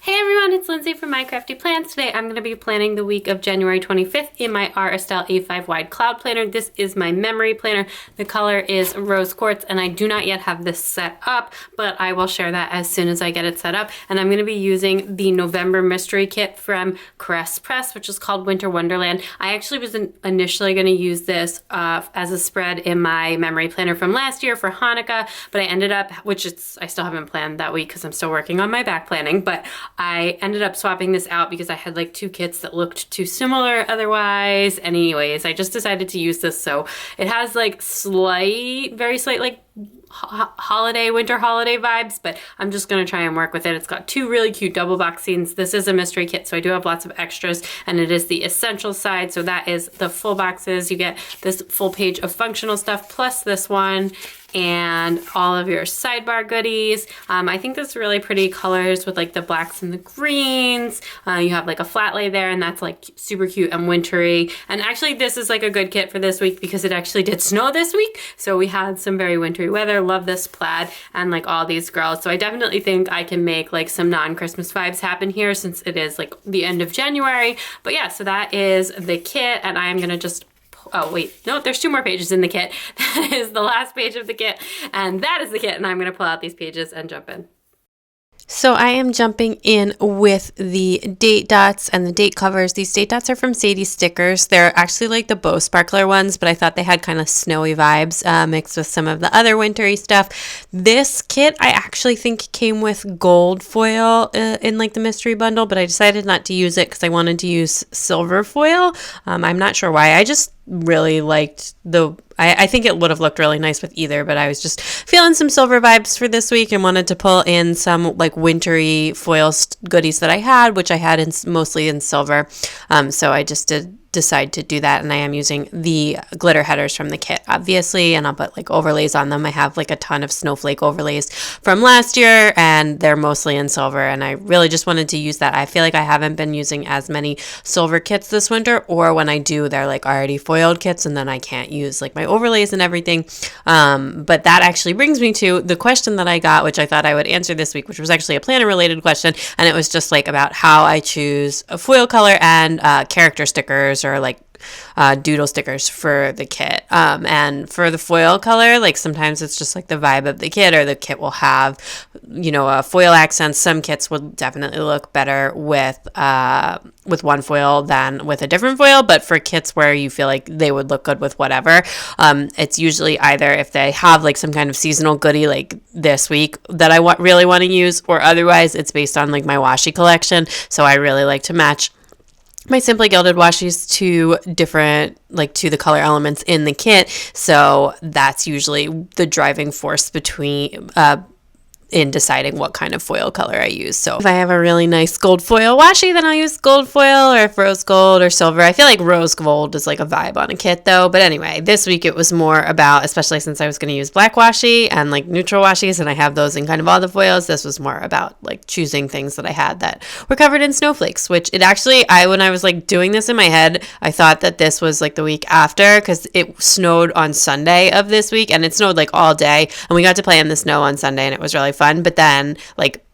Hey everyone, it's Lindsay from My Crafty Plans. Today I'm going to be planning the week of January 25th in my Aura Estelle A5 wide cloud planner. This is my memory planner. The color is rose quartz and I do not yet have this set up, but I will share that as soon as I get it set up. And I'm going to be using the November mystery kit from Caress Press, which is called Winter Wonderland. I actually was initially going to use this as a spread in my memory planner from last year for Hanukkah, but I ended up, I still haven't planned that week because I'm still working on my back planning, but I ended up swapping this out because I had like two kits that looked too similar otherwise. Anyways, I just decided to use this. So it has like very slight like winter holiday vibes, but I'm just going to try and work with it. It's got two really cute double box scenes. This is a mystery kit, so I do have lots of extras, and it is the essential side. So that is the full boxes. You get this full page of functional stuff plus this one and all of your sidebar goodies. I think this really pretty colors with like the blacks and the greens. You have like a flat lay there, and that's like super cute and wintry. And actually this is like a good kit for this week because it actually did snow this week. So we had some very wintry weather. Love this plaid and like all these girls. So I definitely think I can make like some non-Christmas vibes happen here since it is like the end of January. But yeah, so that is the kit, and I am gonna just oh wait, no, there's two more pages in the kit. That is the last page of the kit, and that is the kit, and I'm going to pull out these pages and jump in. So I am jumping in with the date dots and the date covers. These date dots are from Sadie Stickers. They're actually like the bow sparkler ones, but I thought they had kind of snowy vibes mixed with some of the other wintry stuff. This kit I actually think came with gold foil in like the mystery bundle, but I decided not to use it because I wanted to use silver foil. I'm not sure why. I just really liked I think it would have looked really nice with either, but I was just feeling some silver vibes for this week and wanted to pull in some like wintry foil goodies that I had, which I had mostly in silver. So I just did decide to do that, and I am using the glitter headers from the kit obviously, and I'll put like overlays on them. I have like a ton of snowflake overlays from last year and they're mostly in silver, and I really just wanted to use that. I feel like I haven't been using as many silver kits this winter, or when I do they're like already foiled kits and then I can't use like my overlays and everything. But that actually brings me to the question that I got, which I thought I would answer this week, which was actually a planner related question, and it was just like about how I choose a foil color and character stickers or like doodle stickers for the kit. And for the foil color, like sometimes it's just like the vibe of the kit, or the kit will have, you know, a foil accent. Some kits will definitely look better with one foil than with a different foil, but for kits where you feel like they would look good with whatever, it's usually either if they have like some kind of seasonal goodie like this week that I really want to use, or otherwise it's based on like my washi collection. So I really like to match my Simply Gilded washies to the color elements in the kit. So that's usually the driving force in deciding what kind of foil color I use. So if I have a really nice gold foil washi, then I'll use gold foil, or if rose gold or silver. I feel like rose gold is like a vibe on a kit though. But anyway, this week it was more about, especially since I was going to use black washi and like neutral washis, and I have those in kind of all the foils, this was more about like choosing things that I had that were covered in snowflakes, which it actually, when I was like doing this in my head, I thought that this was like the week after, because it snowed on Sunday of this week, and it snowed like all day, and we got to play in the snow on Sunday, and it was really fun. But then like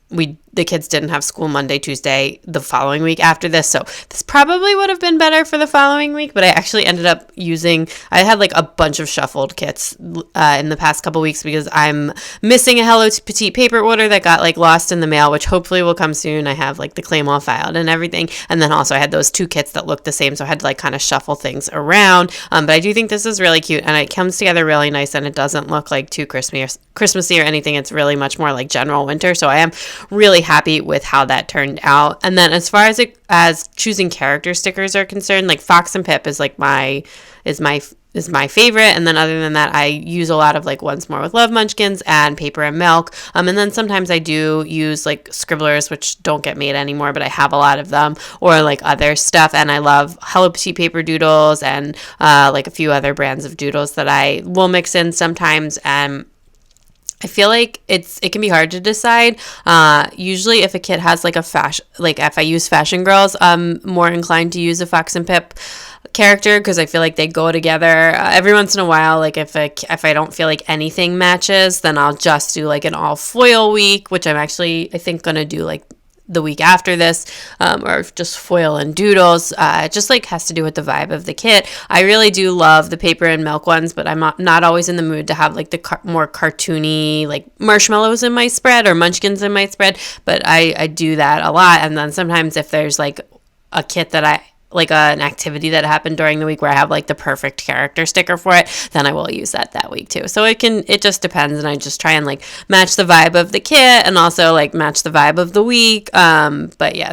the kids didn't have school Monday, Tuesday, the following week after this. So this probably would have been better for the following week, but I actually ended up I had like a bunch of shuffled kits in the past couple weeks because I'm missing a Hello Petite paper order that got like lost in the mail, which hopefully will come soon. I have like the claim all filed and everything. And then also I had those two kits that looked the same, so I had to like kind of shuffle things around. But I do think this is really cute, and it comes together really nice, and it doesn't look like too Christmassy or anything. It's really much more like general winter. So I am really happy with how that turned out. And then as far as choosing character stickers are concerned, like Fox and Pip is like my favorite. And then other than that, I use a lot of like Once More with Love munchkins and Paper and Milk. And then sometimes I do use like scribblers, which don't get made anymore, but I have a lot of them, or like other stuff. And I love Hello Petite paper doodles and like a few other brands of doodles that I will mix in sometimes. And I feel like it can be hard to decide. Usually if a kid has like a fashion, like if I use Fashion Girls, I'm more inclined to use a Fox and Pip character because I feel like they go together. Every once in a while, like if I don't feel like anything matches, then I'll just do like an all foil week, which I'm actually, I think, gonna do like the week after this, or just foil and doodles. It just like has to do with the vibe of the kit. I really do love the paper and milk ones, but I'm not always in the mood to have like the more cartoony like marshmallows in my spread or munchkins in my spread, but I do that a lot. And then sometimes if there's like a kit that like an activity that happened during the week where I have like the perfect character sticker for it, then I will use that week too. So it just depends, and I just try and like match the vibe of the kit and also like match the vibe of the week. But yeah,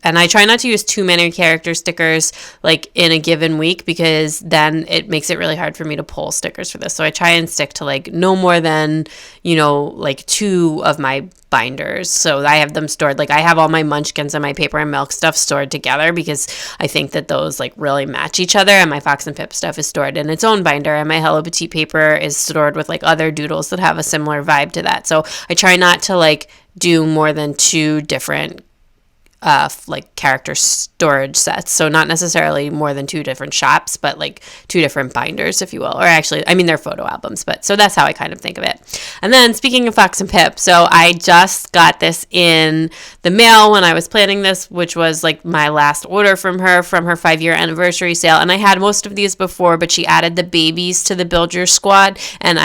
and I try not to use too many character stickers like in a given week, because then it makes it really hard for me to pull stickers for this. So I try and stick to like no more than, like 2 of my binders. So I have them stored, like I have all my munchkins and my paper and milk stuff stored together, because I think that those like really match each other, and my Fox and Pip stuff is stored in its own binder, and my Hello Petite paper is stored with like other doodles that have a similar vibe to that. So I try not to like do more than 2 different like character storage sets. So not necessarily more than 2 different shops, but like 2 different binders, if you will. Or actually, I mean, they're photo albums, but so that's how I kind of think of it. And then speaking of Fox and Pip, so I just got this in the mail when I was planning this, which was like my last order from her 5-year anniversary sale. And I had most of these before, but she added the babies to the Build Your Squad, and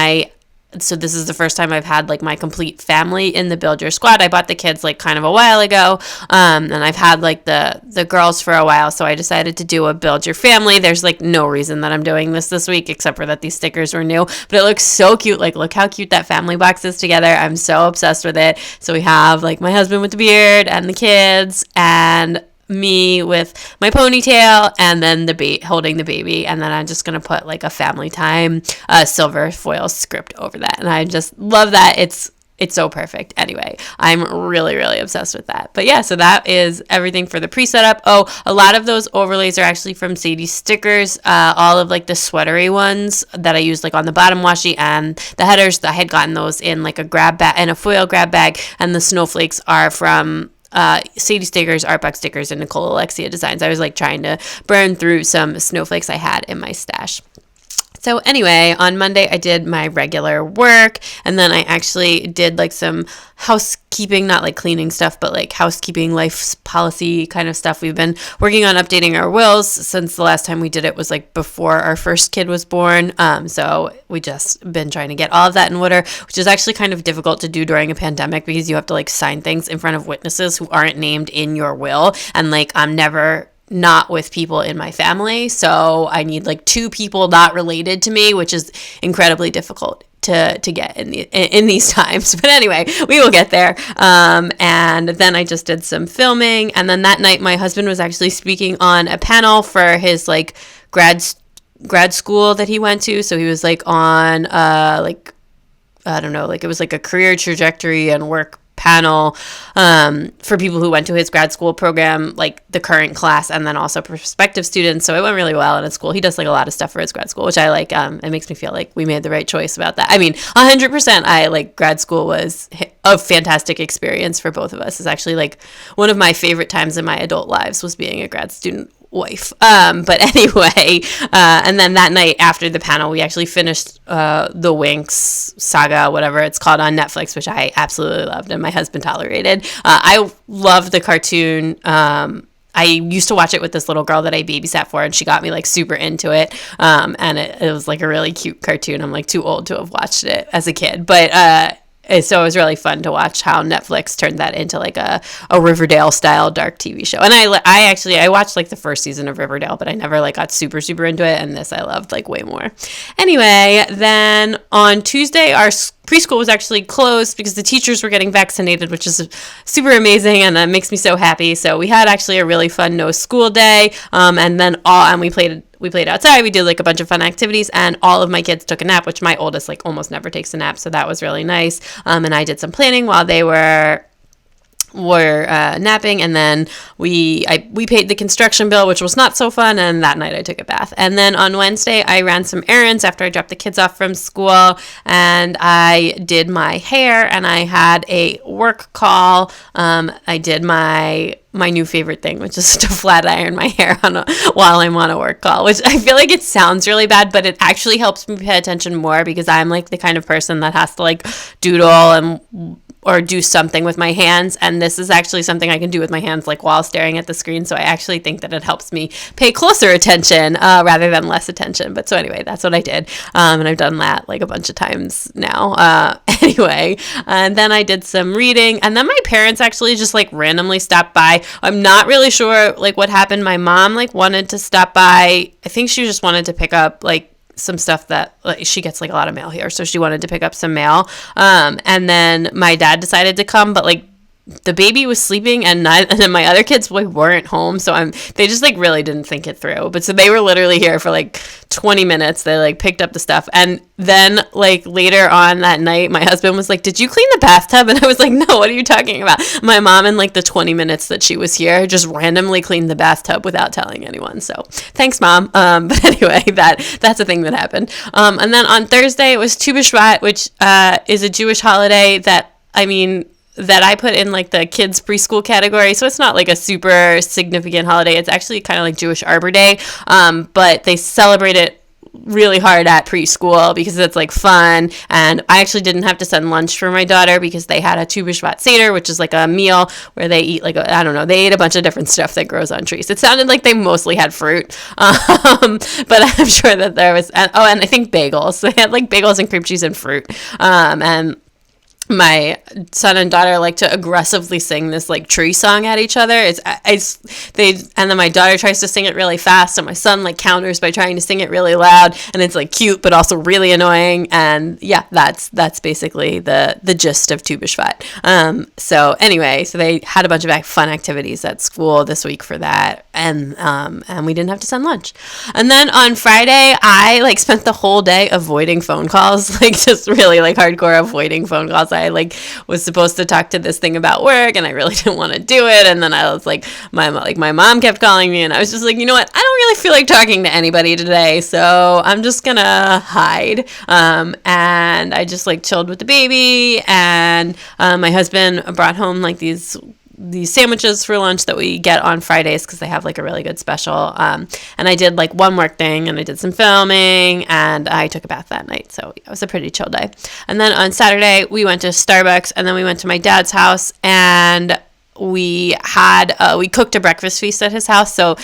so this is the first time I've had like my complete family in the Build Your Squad. I bought the kids like kind of a while ago, and I've had like the girls for a while, so I decided to do a Build Your Family. There's like no reason that I'm doing this week except for that these stickers were new, but it looks so cute. Like, look how cute that family box is together. I'm so obsessed with it. So we have like my husband with the beard and the kids, and me with my ponytail, and then holding the baby, and then I'm just gonna put like a family time silver foil script over that, and I just love that. It's so perfect. Anyway, I'm really, really obsessed with that. But yeah, so that is everything for the pre-setup. Oh, a lot of those overlays are actually from Sadie Stickers. All of like the sweatery ones that I used like on the bottom washi, and the headers, I had gotten those in like a grab bag and a foil grab bag, and the snowflakes are from Sadie Stickers, Artbox Stickers, and Nicole Alexia Designs. I was like trying to burn through some snowflakes I had in my stash. So anyway, on Monday I did my regular work, and then I actually did like some housekeeping, not like cleaning stuff, but like housekeeping, life policy kind of stuff. We've been working on updating our wills since the last time we did it was like before our first kid was born. So we just been trying to get all of that in order, which is actually kind of difficult to do during a pandemic, because you have to like sign things in front of witnesses who aren't named in your will. And like, I'm never not with people in my family, so I need like 2 people not related to me, which is incredibly difficult to get in these times. But anyway, we will get there. And then I just did some filming, and then that night my husband was actually speaking on a panel for his like grad school that he went to. So he was like on like, I don't know, like it was like a career trajectory and work panel for people who went to his grad school program, like the current class, and then also prospective students. So it went really well, and it's cool. He does like a lot of stuff for his grad school, which I like. It makes me feel like we made the right choice about that. I mean, 100%. I like grad school was a fantastic experience for both of us. It's actually like one of my favorite times in my adult lives was being a grad student wife. But anyway, and then that night after the panel, we actually finished the Winx saga, whatever it's called, on Netflix, which I absolutely loved and my husband tolerated. I love the cartoon. I used to watch it with this little girl that I babysat for, and she got me like super into it. And it was like a really cute cartoon. I'm like too old to have watched it as a kid, but so it was really fun to watch how Netflix turned that into like a Riverdale style dark TV show. And I watched like the first season of Riverdale, but I never like got super into it. And this I loved like way more. Anyway, then on Tuesday, our preschool was actually closed because the teachers were getting vaccinated, which is super amazing, and that makes me so happy. So we had actually a really fun no school day, and we played outside. We did like a bunch of fun activities, and all of my kids took a nap, which my oldest like almost never takes a nap, so that was really nice. And I did some planning while they were napping, and then we paid the construction bill, which was not so fun, and that night I took a bath. And then on Wednesday I ran some errands after I dropped the kids off from school, and I did my hair, and I had a work call. I did my new favorite thing, which is to flat iron my hair while I'm on a work call, which I feel like it sounds really bad, but it actually helps me pay attention more, because I'm like the kind of person that has to like doodle and or do something with my hands, and this is actually something I can do with my hands like while staring at the screen, so I actually think that it helps me pay closer attention rather than less attention. But so anyway, that's what I did, and I've done that like a bunch of times now. Anyway, and then I did some reading, and then my parents actually just like randomly stopped by. I'm not really sure like what happened. My mom like wanted to stop by. I think she just wanted to pick up like some stuff that like, she gets like a lot of mail here, so she wanted to pick up some mail, and then my dad decided to come, but like the baby was sleeping and then my other kids like weren't home, so they just like really didn't think it through. But so they were literally here for like 20 minutes. They like picked up the stuff, and then like later on that night my husband was like, did you clean the bathtub? And I was like, no, what are you talking about? My mom, in like the 20 minutes that she was here, just randomly cleaned the bathtub without telling anyone. So thanks, Mom. But anyway, that's a thing that happened. And then on Thursday it was Tu B'Shvat, which is a Jewish holiday that I put in like the kids preschool category. So it's not like a super significant holiday. It's actually kind of like Jewish Arbor Day. But they celebrate it really hard at preschool because it's like fun. And I actually didn't have to send lunch for my daughter because they had a Tu B'Shvat Seder, which is like a meal where they eat like they ate a bunch of different stuff that grows on trees. It sounded like they mostly had fruit, but I'm sure that there was, and I think bagels. So they had like bagels and cream cheese and fruit, and my son and daughter like to aggressively sing this like tree song at each other. And then my daughter tries to sing it really fast, and my son like counters by trying to sing it really loud, and it's like cute but also really annoying. And yeah, that's basically the gist of Tu B'Shvat. So anyway, so they had a bunch of fun activities at school this week for that, and we didn't have to send lunch. And then on Friday I like spent the whole day avoiding phone calls, like just really like hardcore avoiding phone calls. I like was supposed to talk to this thing about work, and I really didn't want to do it. And then I was like, my mom kept calling me, and I was just like, you know what? I don't really feel like talking to anybody today, so I'm just gonna hide. And I just like chilled with the baby, and my husband brought home like these sandwiches for lunch that we get on Fridays because they have like a really good special. And I did like one work thing, and I did some filming, and I took a bath that night. So it was a pretty chill day. And then on Saturday we went to Starbucks, and then we went to my dad's house, and we cooked a breakfast feast at his house. So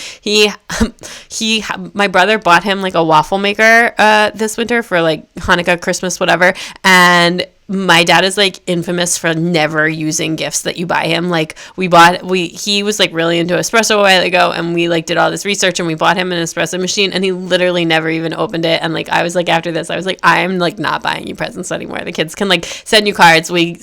my brother bought him like a waffle maker this winter for like Hanukkah, Christmas, whatever. And my dad is like infamous for never using gifts that you buy him. Like he was like really into espresso a while ago, and we like did all this research, and we bought him an espresso machine, and he literally never even opened it. And like I was like, after this I was like, I'm like not buying you presents anymore. The kids can like send you cards. We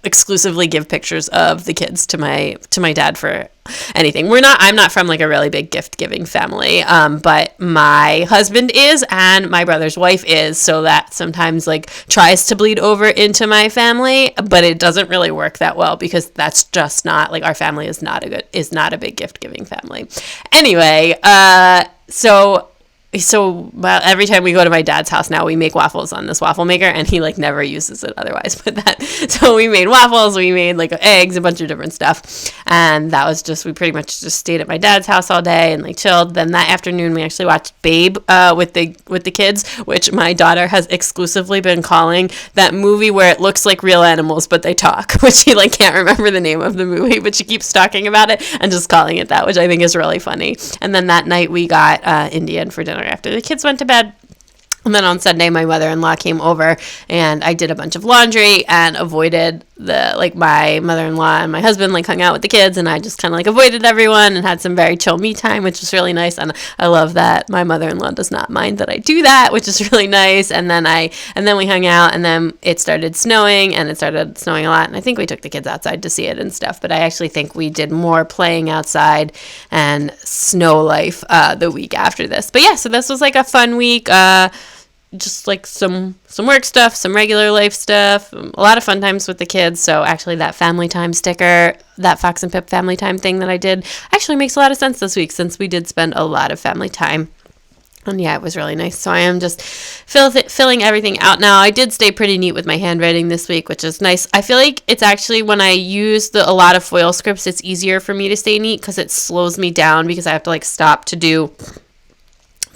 exclusively give pictures of the kids to my dad for anything. I'm not from like a really big gift giving family, but my husband is, and my brother's wife is, so that sometimes like tries to bleed over into my family, but it doesn't really work that well because that's just not like, our family is not a big gift giving family. Anyway, so every time we go to my dad's house now, we make waffles on this waffle maker, and he like never uses it otherwise. So we made waffles, we made like eggs, a bunch of different stuff, and that was we pretty much just stayed at my dad's house all day and like chilled. Then that afternoon we actually watched Babe with the kids, which my daughter has exclusively been calling that movie where it looks like real animals but they talk, which she like can't remember the name of the movie, but she keeps talking about it and just calling it that, which I think is really funny. And then that night we got Indian for dinner after the kids went to bed. And then on Sunday, my mother-in-law came over, and I did a bunch of laundry and avoided my mother-in-law and my husband like hung out with the kids, and I just kind of like avoided everyone and had some very chill me time, which was really nice. And I love that my mother-in-law does not mind that I do that, which is really nice. And then we hung out, and then it started snowing, and it started snowing a lot. And I think we took the kids outside to see it and stuff, but I actually think we did more playing outside and snow life the week after this. But yeah, so this was like a fun week. Just like some work stuff, some regular life stuff, a lot of fun times with the kids. So actually that family time sticker, that Fox and Pip family time thing that I did actually makes a lot of sense this week, since we did spend a lot of family time. And yeah, it was really nice. So I am just filling everything out now. I did stay pretty neat with my handwriting this week, which is nice. I feel like it's actually, when I use a lot of foil scripts, it's easier for me to stay neat because it slows me down, because I have to like stop to do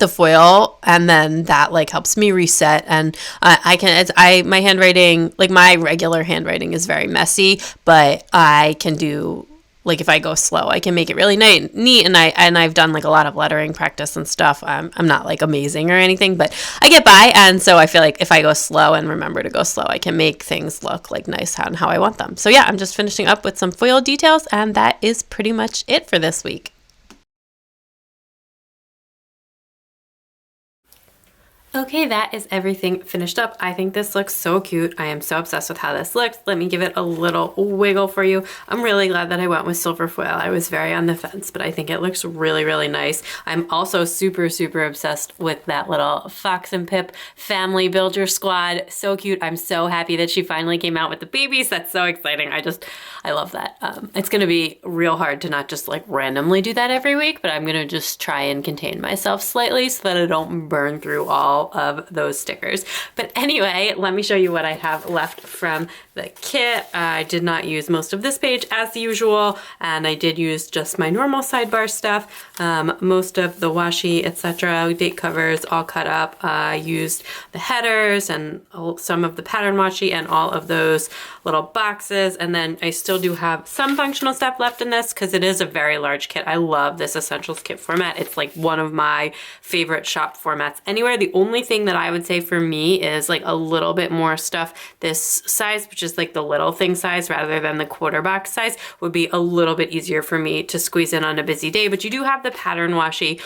the foil, and then that like helps me reset. And my handwriting, like my regular handwriting is very messy, but I can do, like if I go slow, I can make it really neat. And I've done like a lot of lettering practice and stuff. I'm not like amazing or anything, but I get by. And so I feel like if I go slow and remember to go slow, I can make things look like nice and how I want them. So yeah, I'm just finishing up with some foil details, and that is pretty much it for this week. Okay, that is everything finished up. I think this looks so cute. I am so obsessed with how this looks. Let me give it a little wiggle for you. I'm really glad that I went with silver foil. I was very on the fence, but I think it looks really, really nice. I'm also super, super obsessed with that little Fox and Pip family builder squad. So cute. I'm so happy that she finally came out with the babies. That's so exciting. I love that. It's going to be real hard to not just like randomly do that every week, but I'm going to just try and contain myself slightly so that I don't burn through all of those stickers. But anyway, let me show you what I have left from the kit. I did not use most of this page as usual, and I did use just my normal sidebar stuff. Most of the washi, etc., date covers all cut up. I used the headers and some of the pattern washi and all of those little boxes, and then I still do have some functional stuff left in this because it is a very large kit. I love this essentials kit format. It's like one of my favorite shop formats anywhere. The only thing that I would say for me is like a little bit more stuff this size, which is like the little thing size rather than the quarter box size, would be a little bit easier for me to squeeze in on a busy day. But you do have the pattern washi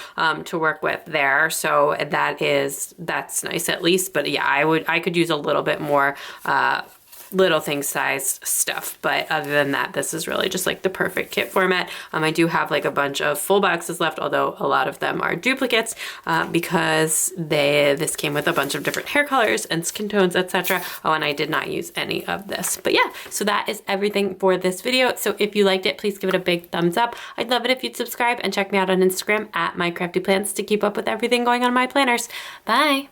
to work with there, so that's nice at least. But yeah, I could use a little bit more little thing sized stuff, but other than that, this is really just like the perfect kit format. I do have like a bunch of full boxes left, although a lot of them are duplicates because this came with a bunch of different hair colors and skin tones, etc. Oh, and I did not use any of this. But yeah, so that is everything for this video. So if you liked it, please give it a big thumbs up. I'd love it if you'd subscribe and check me out on Instagram at mycraftyplants to keep up with everything going on in my planners. Bye!